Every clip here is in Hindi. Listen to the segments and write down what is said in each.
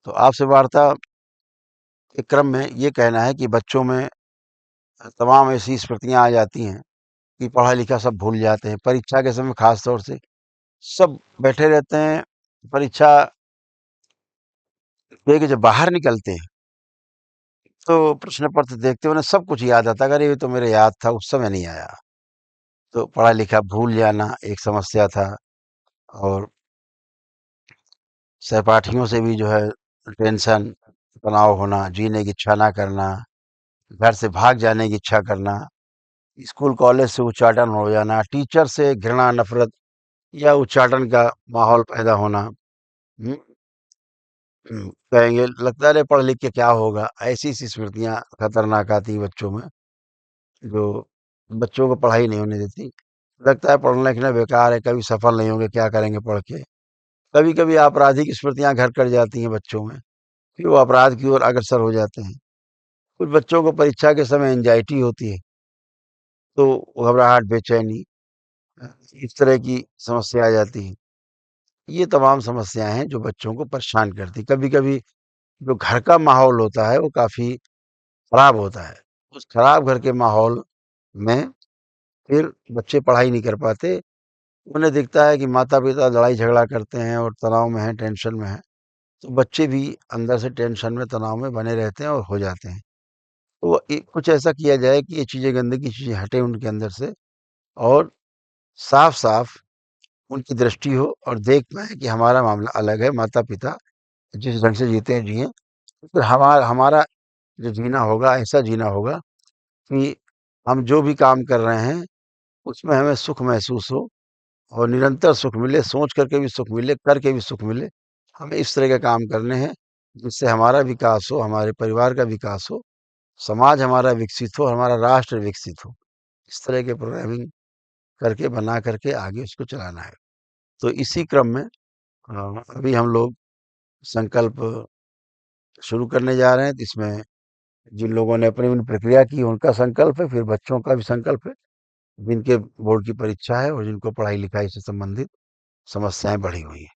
तो आपसे वार्ता के क्रम में ये कहना है कि बच्चों में तमाम ऐसी स्मृतियाँ आ जाती हैं कि पढ़ा-लिखा सब भूल जाते हैं। परीक्षा के समय ख़ास तौर से सब बैठे रहते हैं, परीक्षा दे के जब बाहर निकलते हैं, तो प्रश्न पत्र देखते हैं, उन्हें सब कुछ याद आता है, अरे! ये तो मेरे याद था, उस समय नहीं आया। तो पढ़ा-लिखा भूल जाना एक समस्या था और सहपाठियों से भी जो है टेंशन, तनाव होना, जीने की इच्छा ना करना, घर से भाग जाने की इच्छा करना, स्कूल कॉलेज से उच्चाटन हो जाना, टीचर से घृणा, नफ़रत या उच्चाटन का माहौल पैदा होना। हुँ, कहेंगे लगता है अरे पढ़ लिख के क्या होगा? ऐसी-ऐसी स्मृतियाँ खतरनाक आती हैं बच्चों में, जो बच्चों को पढ़ाई नहीं होने देती। लगता है पढ़ना लिखना बेकार है, कभी सफल नहीं होंगे, क्या करेंगे पढ़ के? कभी-कभी आपराधिक स्मृतियाँ घर कर जाती हैं बच्चों में, फिर वो अपराध की ओर अग्रसर हो जाते हैं। कुछ बच्चों को परीक्षा के समय एंग्ज़ायटी होती है, तो घबराहट, बेचैनी अ, इस तरह की समस्या आ जाती है। ये तमाम समस्याएँ हैं जो बच्चों को परेशान करती हैं। कभी-कभी जो घर का माहौल होता है वो काफ़ी खराब होता है। उस खराब घर के माहौल में फिर बच्चे पढ़ाई नहीं कर पाते। उन्हें दिखता है कि माता-पिता लड़ाई-झगड़ा करते हैं और तनाव में हैं, टेंशन में हैं, तो बच्चे भी अंदर से टेंशन में, तनाव में बने रहते हैं और हो जाते हैं। तो कुछ ऐसा किया जाए कि ये चीज़ें, गंदगी चीज़ें हटें उनके अंदर से और साफ-साफ उनकी दृष्टि हो और देख पाएँ कि हमारा मामला अलग है, माता-पिता जिस ढंग से जीते हैं जिएँ। फिर हमारा जो जीना होगा, ऐसा जीना होगा कि हम जो भी काम कर रहे हैं, उसमें हमें सुख महसूस हो और निरंतर सुख मिले, सोच करके भी सुख मिले, करके भी सुख मिले। हमें इस तरह के काम करने हैं, जिससे हमारा विकास हो, हमारे परिवार का विकास हो, समाज हमारा विकसित हो, हमारा राष्ट्र विकसित हो। इस तरह के प्रोग्रामिंग करके, बना करके आगे उसको चलाना है। तो इसी क्रम में अभी हम लोग संकल्प शुरू करने जा रहे हैं, जिसमें जिन लोगों ने अपनी-अपनी प्रक्रिया की, उनका संकल्प है, फिर बच्चों का भी संकल्प है, जिनके बोर्ड की परीक्षा है और जिनको पढ़ाई-लिखाई से संबंधित समस्याएँ बढ़ी हुई हैं।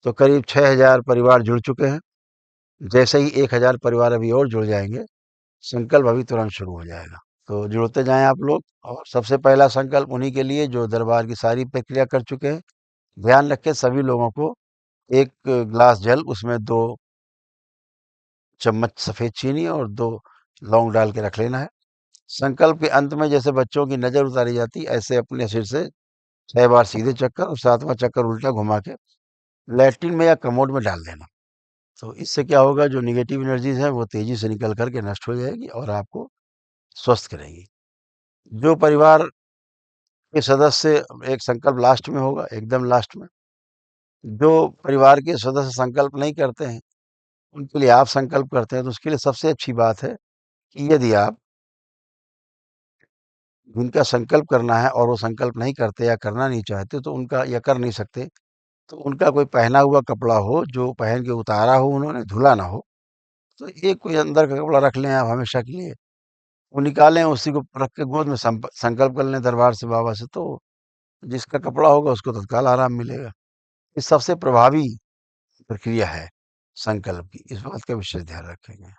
तो करीब 6,000 परिवार जुड़ चुके हैं। जैसे ही 1,000 परिवार अभी और जुड़ जाएँगे, संकल्प अभी तुरंत शुरू हो जाएगा। तो जुड़ते जाएँ आप लोग और सबसे पहला संकल्प उन्हीं के लिए जो दरबार की सारी प्रक्रिया कर चुके हैं। ध्यान रखें सभी लोगों को 1 ग्लास जल, उसमें 2 चम्मच सफ़ेद चीनी और 2 लौंग डाल के रख लेना है। संकल्प के अंत में जैसे बच्चों की नज़र उतारी जाती है, ऐसे अपने सिर से 6 बार सीधे चक्कर और 7वाँ चक्कर उल्टा घुमा के लैट्रिन में या कमोड में डाल देना। तो इससे क्या होगा, जो नेगेटिव एनर्जीज़ हैं वो तेज़ी से निकल कर के नष्ट हो जाएगी और आपको स्वस्थ करेगी। जो परिवार के सदस्य, एक संकल्प लास्ट में होगा, एकदम लास्ट में। जो परिवार के सदस्य संकल्प नहीं करते हैं, उनके लिए आप संकल्प करते हैं, तो उसके लिए सबसे अच्छी बात है कि यदि आप जिनका संकल्प करना है और वो संकल्प नहीं करते या करना नहीं चाहते, तो उनका या कर नहीं सकते, तो उनका कोई पहना हुआ कपड़ा हो, जो पहन के उतारा हो उन्होंने, धुला ना हो। तो एक कोई अंदर का कपड़ा रख लें आप हमेशा के लिए, वो निकालें, उसी को रख के गोद में संकल्प कर लें दरबार से, बाबा से, तो जिसका कपड़ा होगा उसको तत्काल आराम मिलेगा। ये सबसे प्रभावी प्रक्रिया है संकल्प की। इस बात का विशेष ध्यान रखेंगे।